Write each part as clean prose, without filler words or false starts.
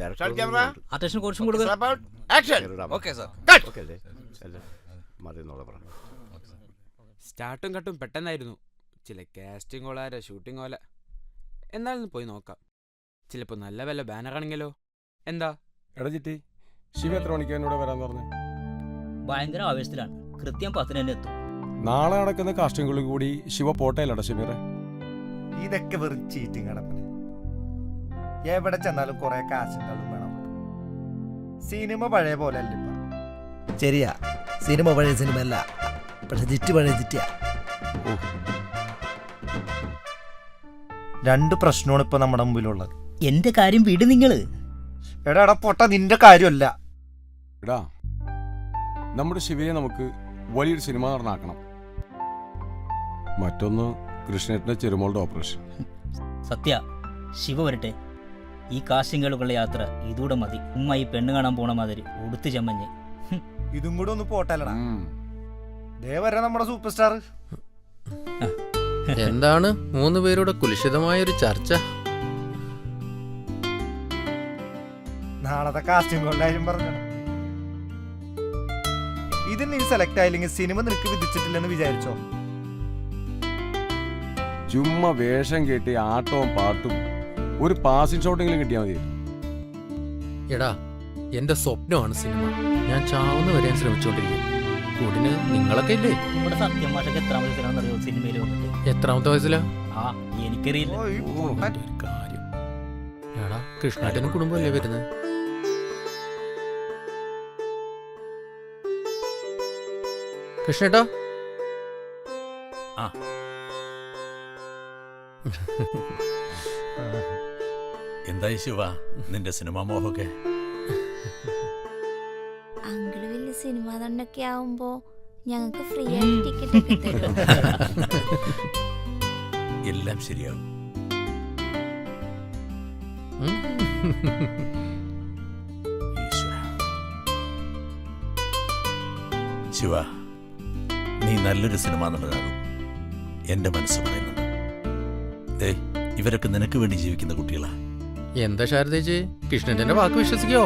Attention കുറച്ചും കൊടുക്കുക. സ്റ്റാർട്ടും കട്ടും പെട്ടെന്നായിരുന്നു. ചില കാസ്റ്റിംഗ് ഓളാര ഷൂട്ടിംഗ് ഓല. എന്നാലും പോയി നോക്കാം. ചിലപ്പോൾ നല്ല വല്ല ബാനറാണെങ്കിലോ. എന്താ എടാ ചിറ്റി, ശിവ എത്ര മണിക്ക് എന്നോട് വരാൻ പറഞ്ഞു? ഭയങ്കര ആവേശത്തിലാണ്. കൃത്യം 10 തന്നെ എത്തും. നാളെ നടക്കുന്ന കാസ്റ്റിംഗുകളിൽ കൂടി ശിവ പോട്ടയിലടാ ഷമീറെ. ഇതൊക്കെ വെറും ചീറ്റിംഗ് കടപ്പന്. എവിടെ ചെന്നാലും കുറെ കാശുണ്ടാവും വേണം. സിനിമ പഴയ പോലെ അല്ല ഇപ്പൊ. ശരിയാ, സിനിമ പഴയ സിനിമ അല്ല, പക്ഷെ ജിറ്റ് പഴയ ജിറ്റിയാ. രണ്ട് പ്രശ്നമാണ് ഇപ്പൊ നമ്മുടെ മുമ്പിലുള്ളത്. എന്റെ കാര്യം വിട് നിങ്ങള്. എടാ പൊട്ട, നിന്റെ കാര്യമല്ല. എടാ, നമ്മുടെ ശിവയെ നമുക്ക് വലിയൊരു സിനിമ നടനാക്കണം. മറ്റൊന്ന് കൃഷ്ണേട്ടന്റെ ചെറുമോളുടെ ഓപ്പറേഷൻ. സത്യ, ശിവ വരട്ടെ. ഈ കാസ്റ്റിംഗുകളുള്ള യാത്ര ഇതൂടെ മതി. ഉമ്മ ഈ പെണ്ണ് കാണാൻ പോണ മാതിരി ഉടുത്ത് ചമ്മഞ്ഞ്. ഇതും കൂടെ ഒന്ന് പോട്ടല്ലടാ. ദേ വരെ നമ്മുടെ സൂപ്പർ സ്റ്റാർ. എന്താണ് 3 പേരുടെ കുലിശിതമായൊരു ചർച്ച? നാളത്തെ കാസ്റ്റിംഗ് കാര്യം പറഞ്ഞു. ഇത് നീ സെലക്ട് ആയില്ലെങ്കിൽ സിനിമ നിനക്ക് വിധിച്ചിട്ടില്ലെന്ന് വിചാരിച്ചോ? ചുമ്മാ വേഷം കേട്ടി ആട്ടവും പാട്ടും ഒരു പാസിംഗ് ഷോട്ടെങ്കിലും കിട്ടിയാൽ മതി. എടാ, എന്റെ സ്വപ്നമാണ് സിനിമ. ഞാൻ ചാവുന്ന വരാൻ ശ്രമിച്ചുകൊണ്ടിരിക്കും. കൂടിന് നിങ്ങളൊക്കെ ഇല്ലേ? നമ്മുടെ സത്യം മാഷക്ക് എത്രാമത്തെ വയസ്സിലാണെന്നറിയോ സിനിമയിൽ വന്നിട്ട്? എത്രാമത്തെ വയസ്സിലാ? ആ, എനിക്കറിയില്ല. കാര്യം. എടാ, കൃഷ്ണേട്ടനും കുടുംബമല്ലേ വരുന്നത്? കൃഷ്ണേട്ടാ, എന്തായി ശിവ നിന്റെ സിനിമാ മോഹമൊക്കെ? അങ്കിള് വലിയ സിനിമ നടനൊക്കെ ആവുമ്പോ ഞങ്ങൾക്ക് ഫ്രീ ആയിട്ട് ടിക്കറ്റ് ഒക്കെ തരും. എല്ലാം ശരിയാവും. ശിവ, നീ നല്ലൊരു സിനിമ നടനാകും. എന്റെ മനസ്സ് പറയുന്നുണ്ട്. ഇവരൊക്കെ നിനക്ക് വേണ്ടി ജീവിക്കുന്ന കുട്ടികളാ. എന്താ ശാരദേച്ചി, കൃഷ്ണന്റെ വാക്ക് വിശ്വസിക്കോ?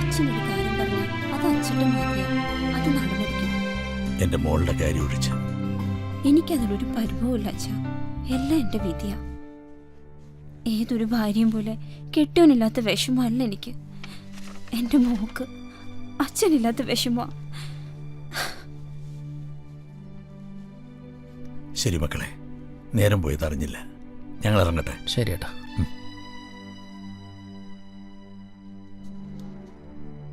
അച്ഛനൊരു കാര്യം പറഞ്ഞാൽ അത് അച്ഛന്റെ മാതിരിയാണ്. അത് നടന്നിരിക്കും. എന്റെ മോളുടെ കാര്യം ഒഴിച്ച് എനിക്കതിലൊരു പരിഭവമില്ല അച്ഛാ. എല്ലാം എന്റെ വിധിയാ. ഏതൊരു ഭാര്യയും പോലെ കെട്ടിയോനില്ലാത്ത വിഷമല്ല എനിക്ക്. എന്റെ മോക്ക് അച്ഛനില്ലാത്ത വിഷമ. ശരി മക്കളെ, നേരം പോയത് അറിഞ്ഞില്ല. ഞങ്ങൾ ഇറങ്ങട്ടെ. ശരിയേട്ടാ.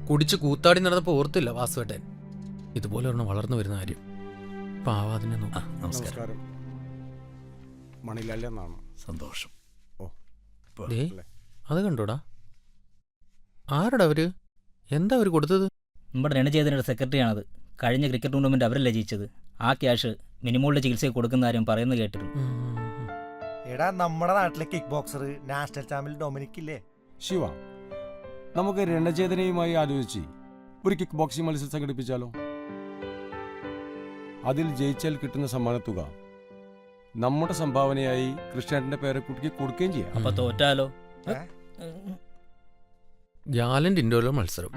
കുടിച്ച് കൂത്താടി നടന്നപ്പോ ഓർത്തില്ല വാസുവേട്ടൻ ഇതുപോലെ ഒരെണ്ണം വളർന്നു വരുന്ന കാര്യം. പാവാതിനെ നോക്കാം. നമസ്കാരം. മണിലാലെന്നാണ്. സന്തോഷം. അത് കണ്ടോടാ? ആരടാ അവര്? എന്താ അവര് കൊടുത്തത്? നമ്മുടെ രണചേതനയുടെ സെക്രട്ടറിയാണത്. കഴിഞ്ഞ ക്രിക്കറ്റ് ടൂർണമെന്റ് അവരല്ലേ ജയിച്ചത്. ആ ക്യാഷ് മിനിമോളുടെ ചികിത്സയ്ക്ക് കൊടുക്കുന്ന കാര്യം പറയുന്നത് കേട്ടിരുന്നു. എടാ, നമ്മുടെ നാട്ടിലെ kick boxer national champion Dominic ഇല്ലേ? ശിവ, നമുക്ക് രണചേതനയുമായി ആലോചിച്ച് ഒരു കിക്ക് ബോക്സിംഗ് മത്സരം സംഘടിപ്പിച്ചാലോ? അതിൽ ജയിച്ചാൽ കിട്ടുന്ന സമ്മാനത്തുക നമ്മുടെ സംഭാവനയായി കൃഷ്ണേട്ടന്റെ പേരക്കുട്ടിക്ക് കൊടുക്കുകയും ചെയ്യാം. അപ്പൊ തോറ്റാലോ? ഗാലന്റ് ഇൻഡോറിലെ മത്സരം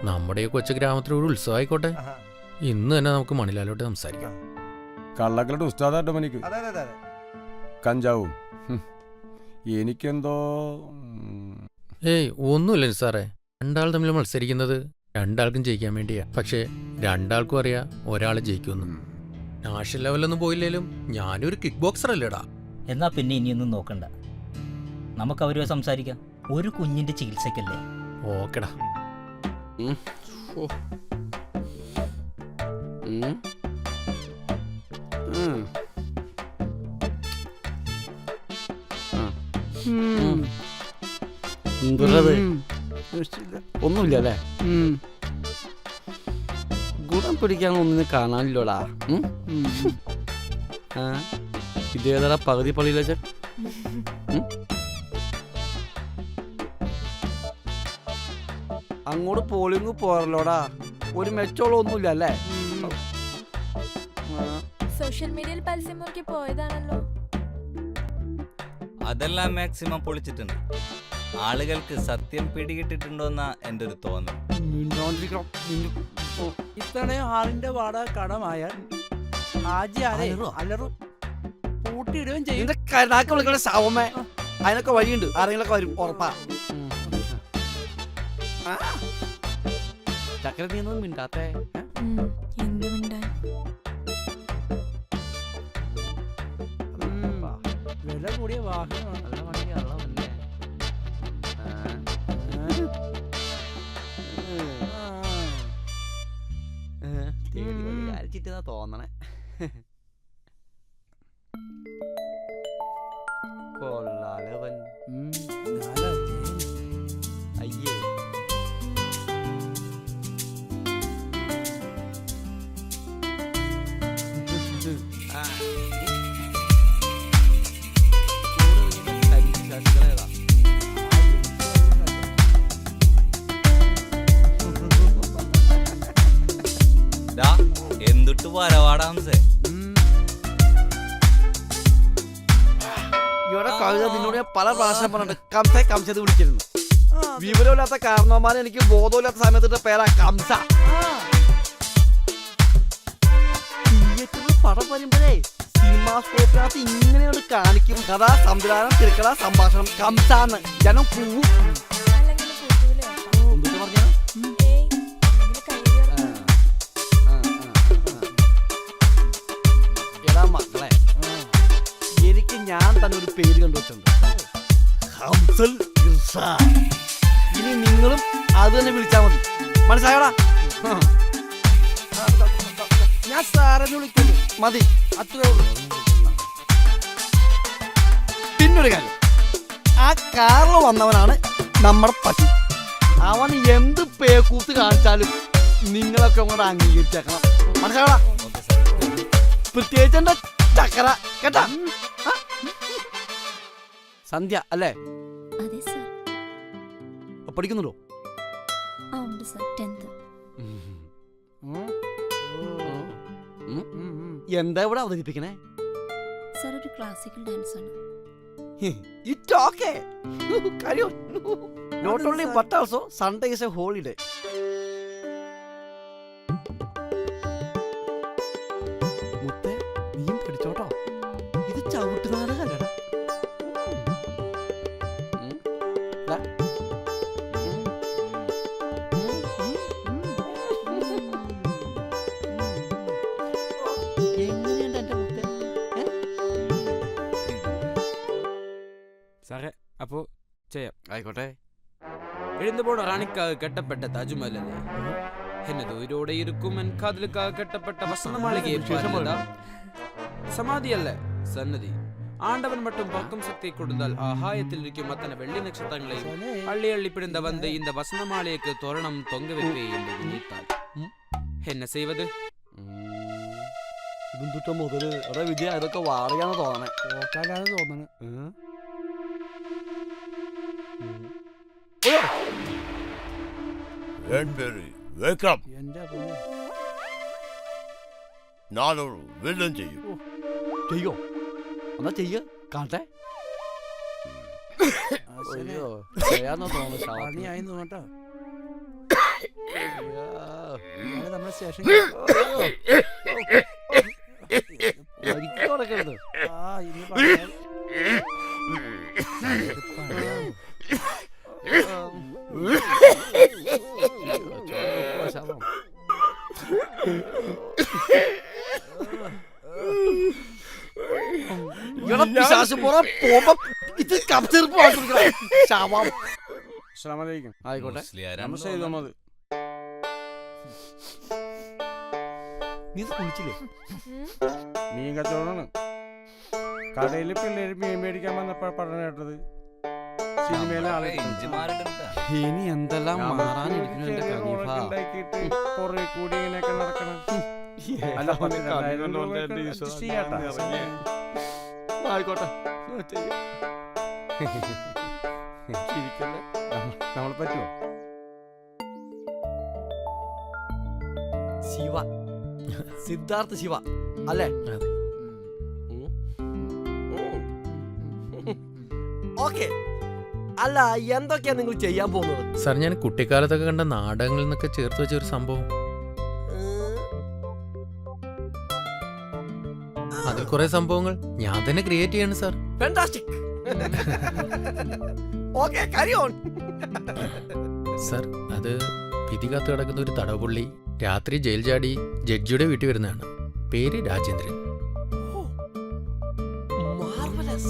നമ്മുടെ കൊച്ചു ഗ്രാമത്തിലൊരു ഉത്സവമായിക്കോട്ടെ. ഇന്ന് തന്നെ നമുക്ക് മണിലാലോട്ട് സംസാരിക്കാം. കള്ളക്കളുടെ ഉസ്താദാ ഡൊമിനിക്. കഞ്ചാവും എനിക്കെന്തോ. ഏയ് ഒന്നുമില്ല സാറേ, രണ്ടാൾ തമ്മിൽ മത്സരിക്കുന്നത് രണ്ടാൾക്കും ജയിക്കാൻ വേണ്ടിയാ. പക്ഷെ രണ്ടാൾക്കും അറിയാം ഒരാളെ ജയിക്കുമെന്ന്. നാഷണൽ ലെവലൊന്നും പോയില്ലേലും ഞാനൊരു കിക്ക് ബോക്സർ അല്ലേടാ. എന്നാ പിന്നെ ഇനിയൊന്നും നോക്കണ്ട, നമുക്ക് അവരുമായി സംസാരിക്കാം. ഒരു കുഞ്ഞിന്റെ ചികിത്സക്കല്ലേ. ഓക്കെടാ. ഒന്നുമില്ല അല്ലേ? ഗുണം പിടിക്കാൻ ഒന്നിനെ കാണാനില്ലോടാ. ഇതേതാ പകുതി പള്ളിയിലെ? അങ്ങോട്ട് പോളിങ് പോറല്ലോടാ. ഒരു മെച്ചോളം ഒന്നുമില്ല അല്ലേ? സോഷ്യൽ മീഡിയയിൽ പരസ്യം നോക്കി പോയതാണല്ലോ. അതെല്ലാം മാക്സിമം പൊളിച്ചിട്ടുണ്ട്. ആളുകൾക്ക് സത്യം പിടികിട്ടിട്ടുണ്ടോന്നാ എൻ്റെ ഒരു തോന്നൽ. ഇത്രയും ആളിന്റെ വാടക കടമായാൽ ഹാജി ആരെ അലറും കൂട്ടിയിടുകയും ചെയ്യും. കരുനാക്ക് വിളിക്കണ സാവമ്മേ, അതിനൊക്കെ വഴിയുണ്ട്, ആരെങ്കിലൊക്കെ വരും ഉറപ്പാ. ചക്കര നീയൊന്നും മിണ്ടാത്തേ. എന്ത് മിണ്ടാൻ? വില കൂടിയ വാഹനമാണ്. നല്ല വണ്ടിയാണല്ലോ പിന്നെ. തേടി വഴി അരച്ചിട്ടാ തോന്നണേ. കൊള്ളാലവൻ. അയ്യേ എന്തുട്ട് വരവാടാംസേ. ഇവിടെ കവിത നിന്നോട് ഞാൻ പല പ്രാവശ്യം പറഞ്ഞിട്ടുണ്ട് കംസെ കംസത് വിളിച്ചിരുന്നു. വിവരമില്ലാത്ത കാരണവന്മാരെ എനിക്ക് ബോധമില്ലാത്ത സമയത്തിന്റെ പേരാ കംസ. തിയേറ്ററിൽ പടം വരുമ്പോഴേ സിനിമാസ്കോപ്പിനകത്ത് ഇങ്ങനെയോട് കാണിക്കും. കഥാ സംവിധാനം തിരക്കഥ സംഭാഷണം കംസാന്ന് ജനം പൂവും. എന്തൊക്കെ പറഞ്ഞ എടാ മക്കളെ, എനിക്ക് ഞാൻ തന്നെ ഒരു പേര് കണ്ടുവച്ചിട്ടുണ്ട്, ഹംസൽ ഇർഷാദ്. ഇനി നിങ്ങളും അത് തന്നെ വിളിച്ചാൽ മതി. മനസ്സിലായോടാ? ഞാൻ സാറെന്ന് വിളിക്കുന്നു മതി, അത്രേ ഉള്ളൂ. പിന്നൊരു കാര്യം, ആ കാറിൽ വന്നവനാണ് നമ്മുടെ പട്ടി. അവൻ എന്ത് പേക്കൂത്ത് കാണിച്ചാലും നിങ്ങളൊക്കെ അങ്ങോട്ട് അംഗീകരിച്ചേക്കണം. മനസ്സിലായോടാ? പ്രത്യേകിച്ച് എന്റെ ചക്കര കേട്ടാ. സന്ധ്യ അല്ലേ? അതെ സർ. പഠിക്കുന്നുണ്ടോ? ആ ഉണ്ട് സർ, 10th. എന്താ ഇവിടെ അവതരിപ്പിക്കണേ? സർ ഒരു ക്ലാസിക്കൽ ഡാൻസ് ആണ്. It okay. Not only but also Sunday is a holiday. മുത്തേ, നീയും പഠിച്ചോട്ടോ, ഇത് ചവിട്ടുനാടകല്ലടാ. എങ്ങനെയുണ്ട് എന്റെ മുത്തേ? സാറേ അപ്പോ ചെയ്യാം. ആയിക്കോട്ടെ. എഴുതുമ്പോൾ റാണിക്കാവ് കെട്ടപ്പെട്ട താജ്മഹലല്ലേ, എന്നത് ഉയരോടെ ഇരിക്കും എൻ കാതിലുക്കാവ് കെട്ടപ്പെട്ട വസന്തമാളികയെ സമാധിയല്ലേ സന്നതി. ആണ്ടവൻ മട്ടും പക്കം ശക്തി കൊടുത്താൽ ആഹായത്തിലിരിക്കും അത്തനെ വെള്ളി നക്ഷത്രങ്ങളെയും അള്ളി അള്ളിപ്പിടുന്ന വന്ന് இந்த വസന്തമാളിയേക്ക് തോരണം തൊങ്ക വെപ്പേ എന്ന് വിനീത്താൽ എന്നെ ചെയ്വത്. ഇതും മുതല് എടാ വിജയ, അതൊക്കെ വാറിയാന്ന് തോന്നണേ. ഓക്കാലാണ് തോന്നണേ. എന്റെ ഞാനൊരു വില്ലൻ ചെയ്യും. ചെയ്യോ? എന്നാ ചെയ്യ കാണട്ടെ. ചെയ്യാന്നോ തോന്നുന്നു. പണിയായിരുന്നു കേട്ടോ. നമ്മുടെ സ്റ്റേഷൻ നടക്കരുത്. ആ ഇനി ആയിക്കോട്ടെ. നീ കുളിച്ചില്ലേ? മീൻ കച്ചവടമാണ്. കടയിൽ പിള്ളേര് മീൻ മേടിക്കാൻ വന്നപ്പോൾ പഠനം കേട്ടത് സിനിമയിലെ ആളെ ഇനി എന്തെല്ലാം ഉണ്ടാക്കിയിട്ട് കുറെ കൂടി ഇങ്ങനെയൊക്കെ നടക്കണം. ആയിക്കോട്ടെ. നമ്മൾ പറ്റുമോ? ശിവ, സിദ്ധാർത്ഥ ശിവ അല്ലേ? ഓക്കെ. അല്ല എന്തൊക്കെയാ നിങ്ങൾ ചെയ്യാൻ പോകുന്നത്? സാർ, ഞാൻ കുട്ടിക്കാലത്തൊക്കെ കണ്ട നാടകങ്ങളിൽ നിന്നൊക്കെ ചേർത്ത് വെച്ച ഒരു സംഭവം. അതിൽ കുറെ സംഭവങ്ങൾ ഞാൻ തന്നെ ക്രിയേറ്റ് ചെയ്യാണ് sir. Fantastic. Okay, carry on. Sir, അത് വിധി കാത്തു കിടക്കുന്ന ഒരു തടവുപുള്ളി രാത്രി ജയിൽ ചാടി ജഡ്ജിയുടെ വീട്ടിൽ വരുന്നതാണ്. പേര് Rajendran. Marvelous.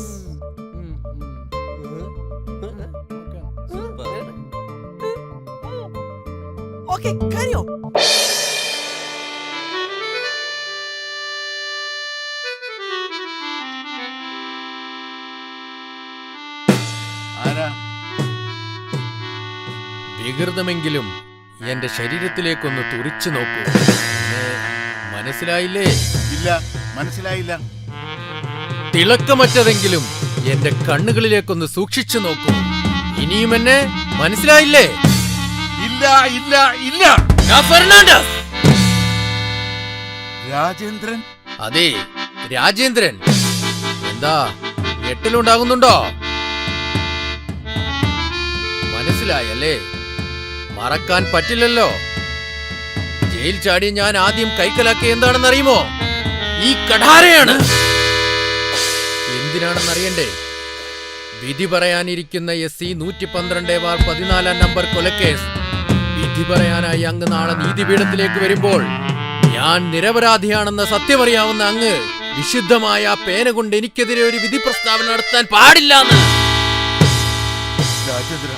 Okay, carry on. ആരാ? വികൃതമെങ്കിലും എന്റെ ശരീരത്തിലേക്കൊന്ന് തുറിച്ചു നോക്കൂ. മനസ്സിലായില്ലേ? ഇല്ല, മനസ്സിലായില്ല. തിളക്കമറ്റതെങ്കിലും എന്റെ കണ്ണുകളിലേക്കൊന്ന് സൂക്ഷിച്ചു നോക്കൂ. ഇനിയും എന്നെ മനസ്സിലായില്ലേ? ഇല്ല, ഇല്ല, ഇല്ല. ഞാൻ ഫെർണാണ്ടസ്. രാജേന്ദ്രൻ? അതെ, രാജേന്ദ്രൻ. എന്താ ഞെട്ടലുണ്ടാകുന്നുണ്ടോ? മനസ്സിലായല്ലേ? മറക്കാൻ പറ്റില്ലല്ലോ. ജയിൽ ചാടി ഞാൻ ആദ്യം കൈക്കലാക്കിയ എന്താണെന്നറിയുമോ? ഈ കഠാരയാണ്. എന്തിനാണെന്നറിയണ്ടേ? വിധി പറയാനിരിക്കുന്ന SC 112/14 നമ്പർ കൊലക്കേസ് വിധി പറയാനായി അങ്ങ് നാളെ നീതിപീഠത്തിലേക്ക് വരുമ്പോൾ ഞാൻ നിരപരാധിയാണെന്ന സത്യമറിയാവുന്ന അങ്ങ് വിശുദ്ധമായ ആ പേന കൊണ്ട് എനിക്കെതിരെ ഒരു വിധി പ്രസ്താവന നടത്താൻ പാടില്ലെന്ന്. രാജേന്ദ്ര,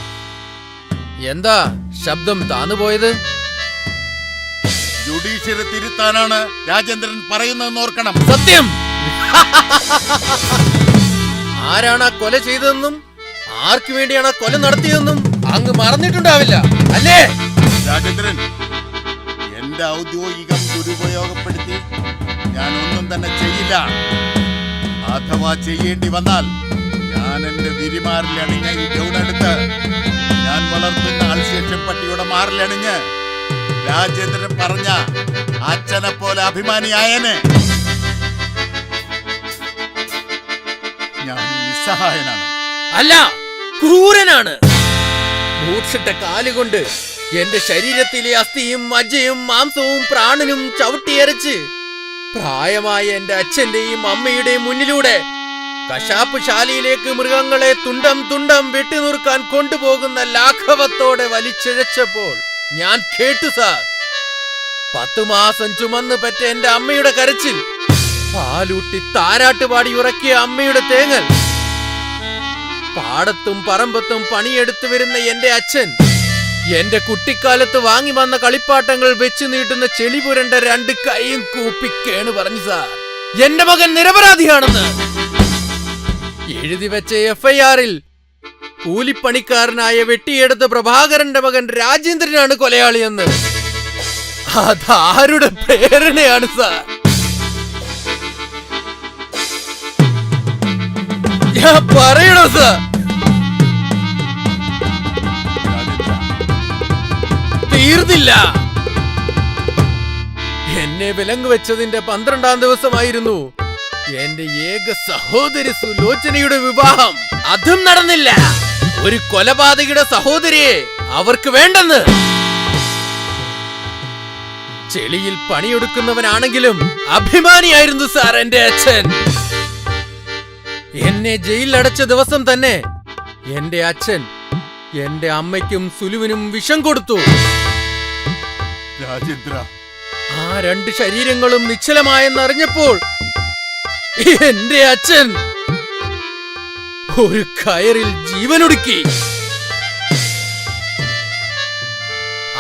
എന്താ ശബ്ദം താന്നുപോയത്? ജുഡീഷ്യറി തിരുത്താനാണ് രാജേന്ദ്രൻ പറയുന്നതെന്ന് ഓർക്കണം. സത്യം. ആരാണ് ആ കൊല ചെയ്തതെന്നും ആർക്കു വേണ്ടിയാണ് ആ കൊല നടത്തിയതെന്നും അങ്ങ് മറന്നിട്ടുണ്ടാവില്ല അല്ലേ? രാജേന്ദ്രൻ, എന്റെ ഔദ്യോഗികം ദുരുപയോഗപ്പെടുത്തി ഞാൻ ഒന്നും തന്നെ ചെയ്യില്ല. അഥവാ ചെയ്യേണ്ടി വന്നാൽ ഞാൻ എന്റെ വിരിമാറിലണിഞ്ഞ ഈ ഗൗണെടുത്ത് ഞാൻ വളർത്തുന്ന അൽസേഷ്യൻ പട്ടിയുടെ മാറിലണിഞ്ഞ് രാജേന്ദ്രൻ പറഞ്ഞ അച്ഛനെ പോലെ അഭിമാനിയായനെ. ഞാൻ നിസ്സഹായനാണ്. അല്ല, ക്രൂരനാണ്. മൂർച്ചിട്ട കാലുകൊണ്ട് എന്റെ ശരീരത്തിലെ അസ്ഥിയും മജ്ജയും മാംസവും പ്രാണനും ചവിട്ടിയരച്ച് പ്രായമായ എന്റെ അച്ഛന്റെയും അമ്മയുടെയും മുന്നിലൂടെ കശാപ്പ് ശാലയിലേക്ക് മൃഗങ്ങളെ തുണ്ടം തുണ്ടം വെട്ടിനുറുക്കാൻ കൊണ്ടുപോകുന്ന ലാഘവത്തോടെ വലിച്ചിഴച്ചപ്പോൾ ഞാൻ കേട്ടു സാർ. 10 മാസം ചുമന്ന് പെറ്റ എന്റെ അമ്മയുടെ കരച്ചിൽ, പാലൂട്ടി താരാട്ടുപാടി ഉറക്കിയ അമ്മയുടെ തേങ്ങൽ, പാടത്തും പറമ്പത്തും പണിയെടുത്തു വരുന്ന എന്റെ അച്ഛൻ എന്റെ കുട്ടിക്കാലത്ത് വാങ്ങി വന്ന കളിപ്പാട്ടങ്ങൾ വെച്ച് നീട്ടുന്ന ചെളി പുരണ്ട 2 കൈയും കൂപ്പിക്കേണ് പറഞ്ഞു സാർ എന്റെ മകൻ നിരപരാധിയാണെന്ന്. എഴുതി വെച്ച FIR-ൽ കൂലിപ്പണിക്കാരനായ വെട്ടിയെടുത്ത പ്രഭാകരന്റെ മകൻ രാജേന്ദ്രനാണ് കൊലയാളിയെന്ന്. അതാരുടെ പ്രേരണയാണ് സാർ? ഞാൻ പറയണോ സാർ? തീർന്നില്ല. എന്നെ വിലങ്ങ് വെച്ചതിന്റെ 12-ാം ദിവസമായിരുന്നു എന്റെ ഏക സഹോദരി സുലോചനയുടെ വിവാഹം. അതും നടന്നില്ല. ഒരു കൊലപാതകയുടെ സഹോദരിയെ അവർക്ക് വേണ്ടെന്ന്. ചെളിയിൽ പണിയെടുക്കുന്നവനാണെങ്കിലും അഭിമാനിയായിരുന്നു സാർ എന്റെ അച്ഛൻ. എന്നെ ജയിലിലടച്ച ദിവസം തന്നെ എന്റെ അച്ഛൻ എന്റെ അമ്മയ്ക്കും സുലുവിനും വിഷം കൊടുത്തു. രാജേന്ദ്ര, ആ 2 ശരീരങ്ങളും നിശ്ചലമായെന്നറിഞ്ഞപ്പോൾ എന്റെ അച്ഛൻ ഒരു കയറിൽ ജീവനൊടുക്കി.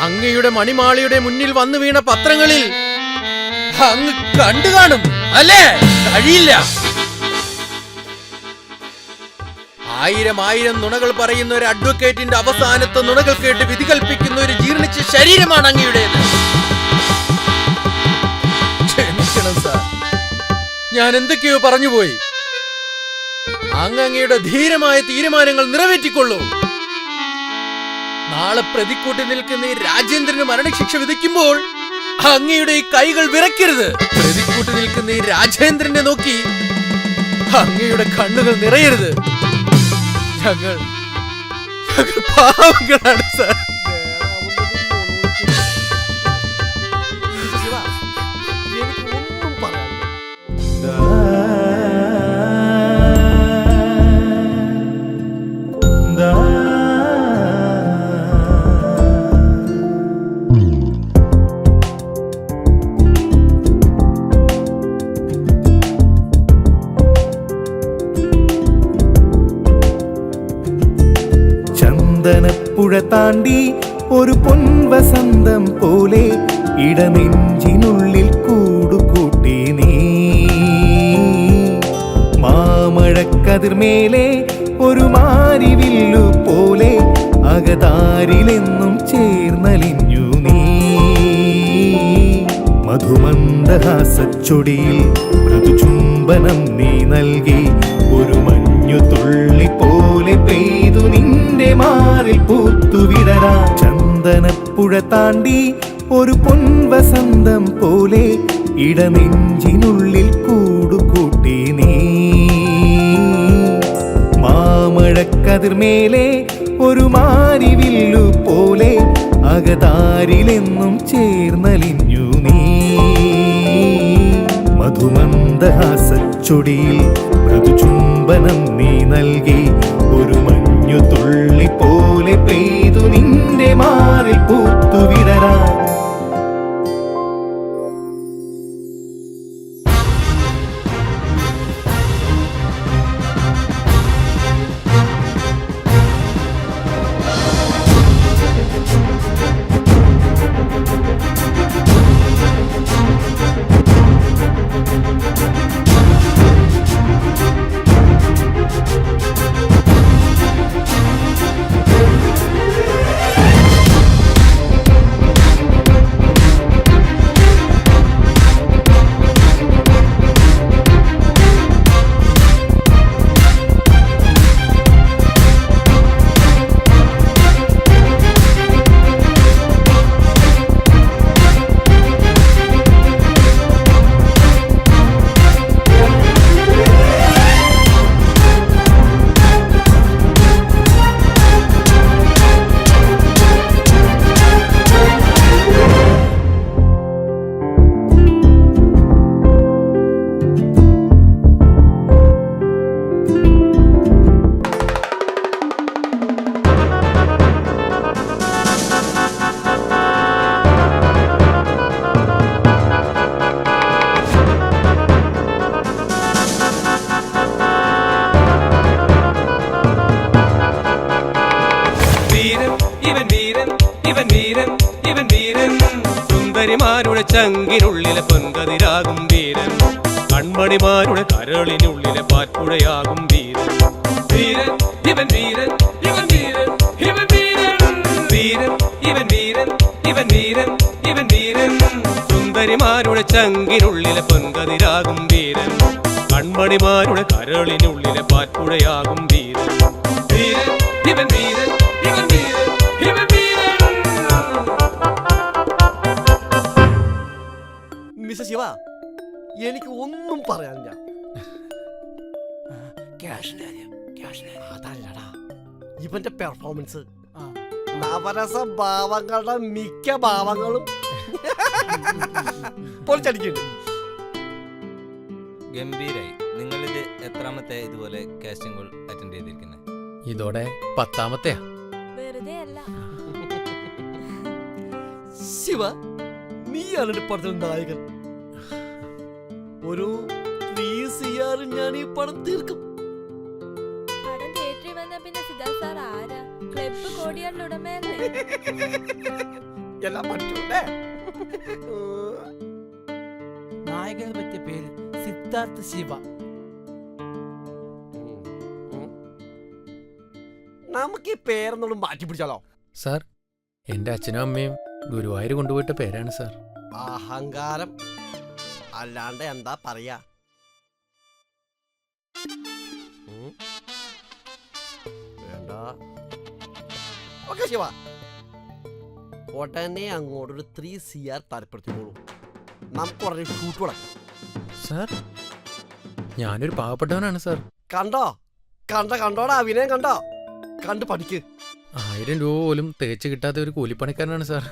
അങ്ങയുടെ മണിമാളിയുടെ മുന്നിൽ വന്നു വീണ പത്രങ്ങളിൽ അങ്ങ് കണ്ടു കാണും അല്ലേ? കഴിയില്ല. 1000 നുണകൾ പറയുന്ന ഒരു അഡ്വക്കേറ്റിന്റെ അവസാനത്തെ നുണകൾ കേട്ട് വിധി കൽപ്പിക്കുന്ന ഒരു ജീർണിച്ച ശരീരമാണ് അങ്ങയുടേത്. ക്ഷമിക്കണം സാർ, ഞാൻ എന്തൊക്കെയോ പറഞ്ഞുപോയി. അങ്ങയുടെ ധീരമായ തീരുമാനങ്ങൾ നിറവേറ്റിക്കൊള്ളൂ. നാളെ പ്രതിക്കൂട്ടി നിൽക്കുന്ന ഈ രാജേന്ദ്രന് മരണശിക്ഷ വിധിക്കുമ്പോൾ അങ്ങയുടെ ഈ കൈകൾ വിറയ്ക്കരുത്. പ്രതിക്കൂട്ടി നിൽക്കുന്ന ഈ രാജേന്ദ്രനെ നോക്കി അങ്ങയുടെ കണ്ണുകൾ നിറയരുത്. പാവങ്ങളാണ് സാർ. എനിക്കൊന്നും പറയാനില്ല. ചന്ദനപ്പുഴ താണ്ടി ഒരു പൊൻവസന്തം പോലെ ഇടനെഞ്ചിനുള്ളിൽ കൂടുകൂട്ടി നീ മാമഴക്കതിർമേലെ ഒരു മാരിവില്ലു പോലെ അകതാരിലെന്നും ചേർന്നലിഞ്ഞു നീ മധുമന്ദഹാസച്ചൊടിയിൽ മൃദുചുംബനം നീ നൽകി ഒരു മഞ്ഞു തുള്ളി പോലെ പെയ്തു നിന്റെ മാറിൽ പൂത്തുവിടരാ ചന്ദനപ്പുഴ താണ്ടി ഒരു പൊൻവസന്തം പോലെ ഇടനെഞ്ചിനുള്ളിൽ കൂടുകൂട്ടി നീ മാമഴക്കതിർമേലെ ഒരു മാരിവില്ലു പോലെ അകതാരിലെന്നും ചേർന്നലിഞ്ഞു നീ മധുമന്ദഹാസച്ചൊടിയിൽ മൃദുചുംബനം നീ നൽകി ഒരു മഞ്ഞു തുള്ളി പോലെ പെയ്തു നിന്റെ മാറിൽ പൂത്തുവിടരാ സുന്ദരിമാരുടെ ചങ്കിനുള്ളിലെ പൊൻകതിരാകും വീരൻ കൺമണിമാരുടെ കരളിനുള്ളിലെ പാൽപ്പുഴയാകും വീരൻ വീരൻ ഇവൻ വീരൻ ഇവൻ വീരൻ ഇവൻ വീരൻ വീരൻ ഇവൻ വീരൻ ഇവൻ വീരൻ ഇവൻ വീരൻ സുന്ദരിമാരുടെ ചങ്കിനുള്ളിലെ പൊൻകതിരാകും വീരൻ കൺമണിമാരുടെ കരളിനുള്ളിലെ പാൽപ്പുഴയാകും വീരൻ വീരൻ ഇവൻ വീരൻ ഇവൻ വീരൻ ഇവൻ വീരൻ. മിസ്റ്റർ ശിവ, എനിക്ക് ഒന്നും പറയാനില്ല. അതല്ലടാ ഇവന്റെ പെർഫോമൻസ്. നവരസ ഭാവങ്ങളുടെ മിക്ക ഭാവങ്ങളും പൊളിച്ചടിക്കുന്നുണ്ട്. ഗംഭീരായി. നിങ്ങളിത് എത്രാമത്തെ ഇതുപോലെ കാസ്റ്റിംഗ് അറ്റൻഡ് ചെയ്തിരിക്കുന്നത്? ഇതോടെ 10ാമത്തെയാ. വെറുതെ അല്ല. ശിവ, നീയാണ് പടത്തിൽ നായകൻ. ഒരു 3 CR ഞാൻ ഈ പടം തീർക്കും. പടം തിയേറ്ററിൽ വന്ന പിന്നെ സിദ്ധാർത്ഥ് സാർ ആരാ? ക്ലബ് കോടിയാറിന്റെ ഉടമയല്ലേ? എല്ലാം പറ്റൂല്ലേ? നായകന് പറ്റിയ പേര് സിദ്ധാർത്ഥ് ശിവ. നമുക്ക് ഈ പേരെന്നോട് മാറ്റി പിടിച്ചാലോ? സാർ, എൻ്റെ അച്ഛനും അമ്മയും ഗുരുവായൂർ കൊണ്ടുപോയിട്ട പേരാണ് സാർ. അഹങ്കാരം അല്ലാണ്ട് എന്താ പറയാ? വേണ്ട. ഓക്കെ ശിവ, ഉടനെ അങ്ങോട്ടൊരു 3 CR താല്പര്യത്തിനോളൂ. നമുക്ക് ഉടനെ ഷൂട്ട് തുടങ്ങാം. സാർ, ഞാനൊരു പാവപ്പെട്ടവനാണ് സാർ. കണ്ടോടാ അഭിനയം കണ്ടോ? കണ്ട് പഠിക്ക്. 1000 രൂപ പോലും തേച്ച് കിട്ടാത്ത ഒരു കൂലിപ്പണിക്കാരനാണ് സാർ.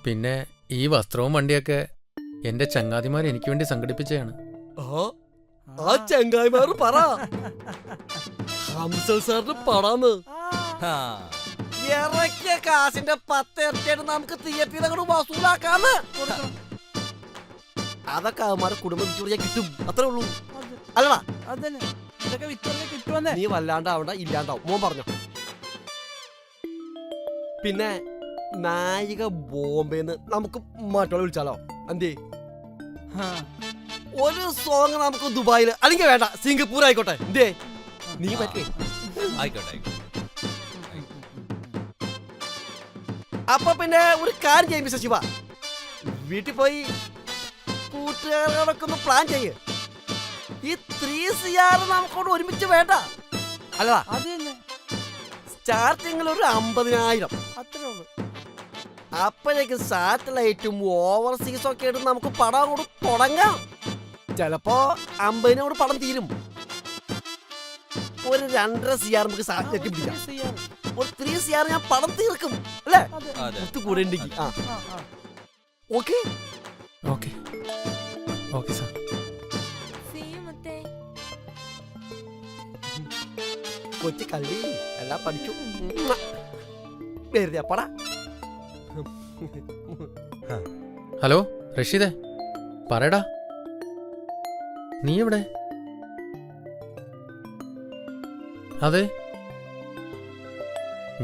പിന്നെ ഈ വസ്ത്രവും വണ്ടിയൊക്കെ എന്റെ ചങ്ങാതിമാർ എനിക്ക് വേണ്ടി സംഘടിപ്പിച്ചതാണ്. ആ ചങ്ങായിമാർ പറ ഹംസൽ സാറിന് പടാന്ന് ഇറക്കിയ കാശിന്റെ 10 ഇരട്ടിയായിട്ട് നമുക്ക് തിയേറ്ററിൽ അങ്ങോട്ട് വസൂലാക്കാന്ന്. അതൊക്കെ അവന്മാരെ കുടുംബം വിറ്റുപിടിച്ചാൽ കിട്ടും, അത്രേ ഉള്ളൂ. അല്ലടാ ഇതൊക്കെ വിറ്റല്ലേ കിട്ടുവന്നേ. നീ വല്ലാണ്ടാവണ്ട, ഇല്ലാണ്ടാവും. മോൻ പറഞ്ഞോ. പിന്നെ നായിക ബോംബെന്ന് നമുക്ക് മറ്റുള്ള വിളിച്ചാലോ? എന്തേ ഒരു സോങ് നമുക്ക് ദുബായില്, അല്ലെങ്കിൽ വേണ്ട സിംഗപ്പൂർ ആയിക്കോട്ടെ. എന്തേ നീ പറ്റേ? ആയിക്കോട്ടെ. അപ്പൊ പിന്നെ ഒരു കാര്യം ചെയ്യും മിസ്റ്റർ ശിവ, വീട്ടിൽ പോയി കൂട്ടുകാരോടൊക്കെ ഒന്ന് പ്ലാൻ ചെയ്യ്. ഈ 3 CR നമുക്കോട് ഒരുമിച്ച് വേണ്ട. അല്ലടാ, സ്റ്റാർട്ടിങ്ങിൽ ഒരു 50,000 അത്രേ ഉള്ളൂ. അപ്പോഴേക്ക് സാറ്റലൈറ്റും ഓവർസീസും ഒക്കെ എടുത്ത് നമുക്ക് പടം കൂടെ തുടങ്ങാം. ചിലപ്പോ 50 പടം തീരും. ഒരു 2.5 CR നമുക്ക് സാറ്റലൈറ്റ് പിടിക്കാം. ഒരു 3 CR ഞാൻ പടം തീർക്കും അല്ലേ? കൂടെ ഉണ്ടെങ്കിൽ ഓക്കെ ഓക്കെ ഓക്കെ സാർ. കൊച്ചു കള്ളി എല്ലാം പഠിച്ചു. വെറുതെ പടാ. ഹലോ റഷീദേ, പറയടാ, നീ എവിടെ? അതെ,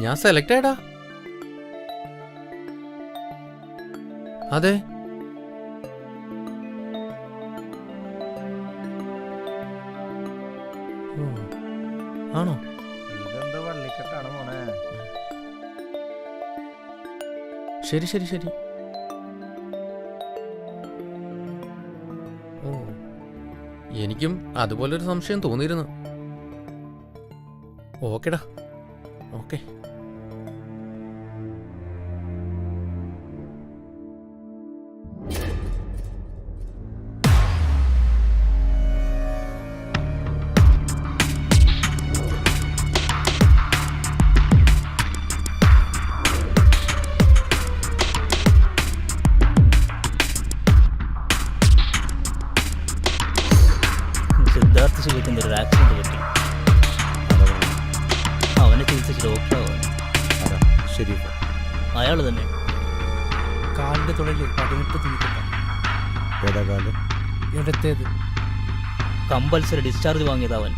ഞാൻ സെലക്ട് ആയടാ. അതെ, ആണോ? ഇതെന്താ വള്ളിക്കെട്ടാണ് മോനെ? ശരി ശരി ശരി. ഓ, എനിക്കും അതുപോലൊരു സംശയം തോന്നിയിരുന്നു. ഓക്കെടാ, ഓക്കെ. സിദ്ധാർത്ഥ ശിവത്തിന്റെ ഒരു ആക്സിഡന്റ് പറ്റി. അവനെ ചികിത്സിച്ച് ഡോക്ടറാവാൻ. ശരി, അയാൾ തന്നെ. കാലിന്റെ തുടരിൽ 18 തീരുന്ന ഏതാ കാലം? എടുത്തേത്. കമ്പൽസറി ഡിസ്ചാർജ് വാങ്ങിയത് അവൻ.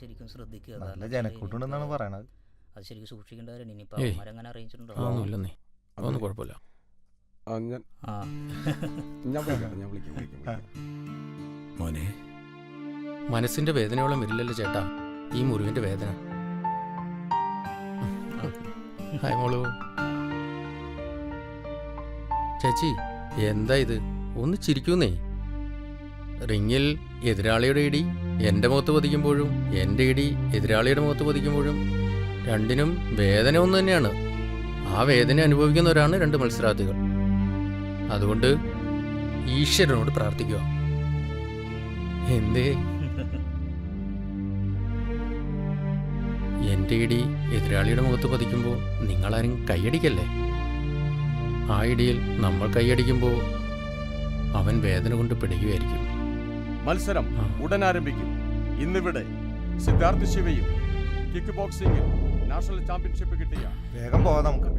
ശരിക്കും ശ്രദ്ധിക്കുക. നല്ല ജനക്കൂട്ടുണ്ടെന്നാണ് പറയണത്. അത് ശരിക്കും സൂക്ഷിക്കേണ്ടവരാണ്. ഇനിയിപ്പോൾ അങ്ങനെ അറിയിച്ചിട്ടുണ്ടോ? ഒന്നുമില്ലെന്നേ, അതൊന്നും കുഴപ്പമില്ല. മോനെ, മനസ്സിന്റെ വേദനയോളം വരില്ലല്ലോ ചേട്ടാ ഈ മുറിവിന്റെ വേദന. ഹായ് മോളു. ചേച്ചി, എന്താ ഇത്? ഒന്ന് ചിരിക്കുന്നേ. റിങ്ങിൽ എതിരാളിയുടെ ഇടി എൻ്റെ മുഖത്ത് പതിക്കുമ്പോഴും എൻ്റെ ഇടി എതിരാളിയുടെ മുഖത്ത് പതിക്കുമ്പോഴും രണ്ടിനും വേദന ഒന്ന് തന്നെയാണ്. ആ വേദന അനുഭവിക്കുന്നവരാണ് 2 മത്സരാർത്ഥികൾ. അതുകൊണ്ട് ഈശ്വരനോട് പ്രാർത്ഥിക്കുക. എന്തേ? എൻ്റെ ഇടി എതിരാളിയുടെ മുഖത്ത് പതിക്കുമ്പോൾ നിങ്ങളാരും കൈയടിക്കല്ലേ. ആ ഇടിയിൽ നമ്മൾ കൈയടിക്കുമ്പോൾ അവൻ വേദന കൊണ്ട് പിടിക്കുകയായിരിക്കും. മത്സരം ഉടൻ ആരംഭിക്കും. ഇന്നിവിടെ സിദ്ധാർത്ഥ ശിവയും കിക്ക് ബോക്സിംഗിൽ നാഷണൽ ചാമ്പ്യൻഷിപ്പ് കിട്ടിയ വേഗം പോകാം നമുക്ക്.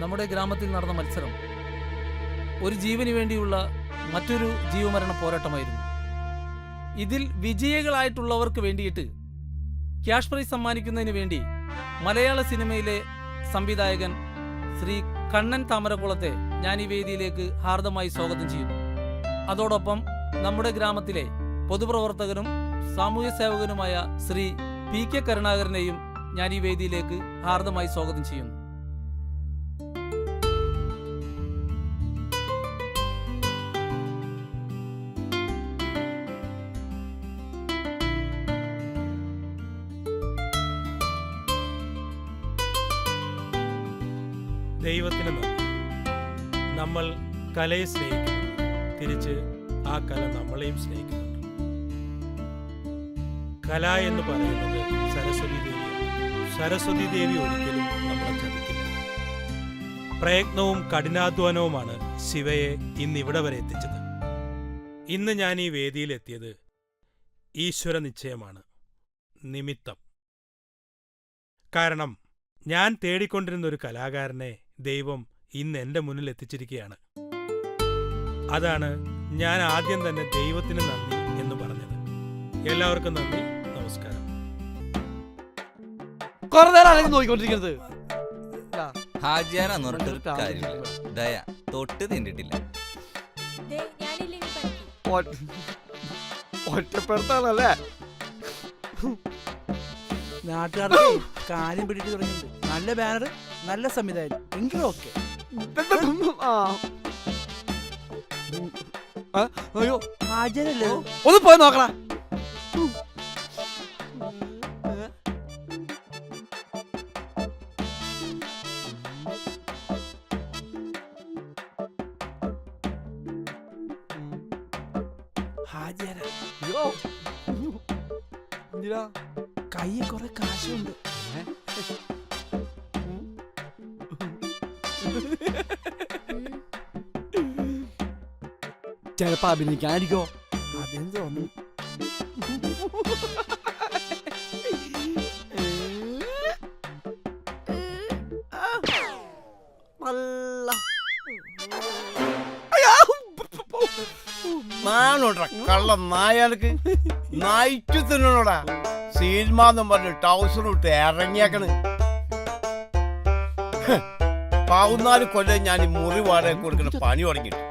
നമ്മുടെ ഗ്രാമത്തിൽ നടന്ന മത്സരം ഒരു ജീവന് വേണ്ടിയുള്ള മറ്റൊരു ജീവമരണ പോരാട്ടമായിരുന്നു. ഇതിൽ വിജയികളായിട്ടുള്ളവർക്ക് വേണ്ടിയിട്ട് ക്യാഷ് പ്രൈസ് സമ്മാനിക്കുന്നതിന് വേണ്ടി മലയാള സിനിമയിലെ സംവിധായകൻ ശ്രീ കണ്ണൻ താമരക്കുളത്തെ ഞാൻ ഈ വേദിയിലേക്ക് ഹാർദമായി സ്വാഗതം ചെയ്യുന്നു. അതോടൊപ്പം നമ്മുടെ ഗ്രാമത്തിലെ പൊതുപ്രവർത്തകനും സാമൂഹ്യ സേവകനുമായ ശ്രീ PK കരുണാകരനെയും ഞാൻ ഈ വേദിയിലേക്ക് ഹാർദമായി സ്വാഗതം ചെയ്യുന്നു. ദൈവത്തിന് നന്ദി. നമ്മൾ കലയെ സ്നേഹിക്കുന്നു, തിരിച്ച് ആ കല നമ്മളെയും സ്നേഹിക്കുന്നുണ്ട്. കല എന്ന് പറയുന്നത് സരസ്വതി ദേവിയാണ്. സരസ്വതി ദേവി ഒരിക്കലും നമ്മളെ ചതിക്കില്ല. പ്രയത്നവും കഠിനാധ്വാനവുമാണ് ശിവയെ ഇന്നിവിടെ വരെ എത്തിച്ചത്. ഇന്ന് ഞാൻ ഈ വേദിയിലെത്തിയത് ഈശ്വര നിശ്ചയമാണ്, നിമിത്തം. കാരണം ഞാൻ തേടിക്കൊണ്ടിരുന്ന ഒരു കലാകാരനെ ദൈവം ഇന്ന് എൻ്റെ മുന്നിൽ എത്തിച്ചിരിക്കുകയാണ്. അതാണ് ഞാൻ ആദ്യം തന്നെ ദൈവത്തിന് നന്ദി എന്ന് പറഞ്ഞത്. എല്ലാവർക്കും നന്ദി, നമസ്കാരം. കുറെ നേരം നോക്കിക്കൊണ്ടിരിക്കുന്നത് ഹാജിയാരാന്ന് പറഞ്ഞിട്ടൊരു കാര്യമില്ല. ദയ തൊട്ട് തിന്നിട്ടില്ല. ഒറ്റപ്പെടുത്താണല്ലേ നാട്ടുകാർക്ക് കാര്യം പിടിച്ചു തുടങ്ങിയിട്ടുണ്ട്. നല്ല ബാനർ, നല്ല സംവിധായകൻ, എങ്കിലും ഓക്കെ. അയ്യോ ഹാജരല്ലേ, ഒന്ന് പോയി നോക്കണ. ഹാജര അയ്യോ എന്തിനാ കയ്യിൽ കുറെ കാശുണ്ട്. ചിലപ്പോ അഭിനയിക്കാനിരിക്കോ? അതെന്ന് തോന്നുന്നു. നാണോടാ കള്ള നായാൾക്ക് നായിച്ചു തിന്നണോടാ. സിനിമാന്നും പറഞ്ഞ് ടൗസർ ഇട്ട് ഇറങ്ങിയേക്കണ്. 14 കൊല്ലം ഞാൻ ഈ മുറി വാടക കൊടുക്കുന്ന പണി തുടങ്ങിയിട്ട്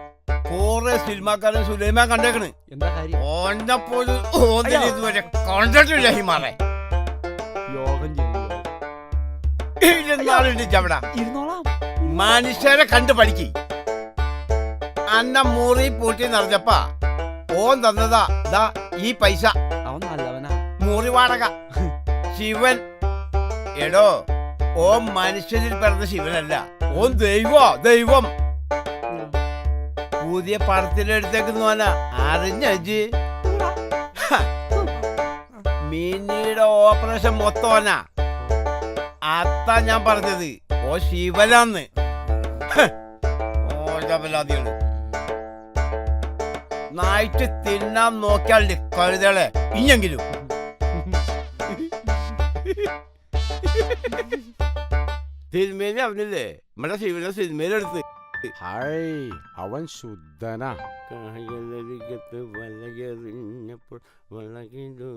കുറെ സിനിമാക്കാരൻ സുലൈമാൻ കണ്ടേക്കണ്. എന്താ കാര്യം? ഓനെപ്പോലും ഇതുവരെ കണ്ടിട്ടില്ല ഹിമാറെ. യോഗം ചവട മനുഷ്യരെ കണ്ടു പഠിക്ക്. അന്ന മുറി പൂട്ടി നിറഞ്ഞപ്പാ ഓൻ തന്നതാ ദാ ഈ പൈസ. അവൻ നല്ലവനാ. മുറി വാടക. ശിവൻ എടോ, ഓൻ മനുഷ്യരിൽ പിറന്ന ശിവനല്ല, ഓൻ ദൈവം. പുതിയ പടത്തിലെടുത്തേക്കുന്നവനാ, അറിഞ്ഞ് മിനിയുടെ ഓപ്പറേഷൻ മൊത്തവനാ. അത്താ ഞാൻ പറഞ്ഞത്, ഓ ശിവനാന്ന്. ഓരവലാദികള് നായിട്ട് തിന്നാൻ നോക്കിയാൽ കഴുതകളെ ഇഞ്ഞെങ്കിലും. സിനിമയിൽ അവനില്ലേ നമ്മുടെ ശിവനെ സിനിമയിലെടുത്ത്. അവൻ ശുദ്ധനാ. കായലരികത്ത് വലയെറിഞ്ഞപ്പോൾ വളകിലോ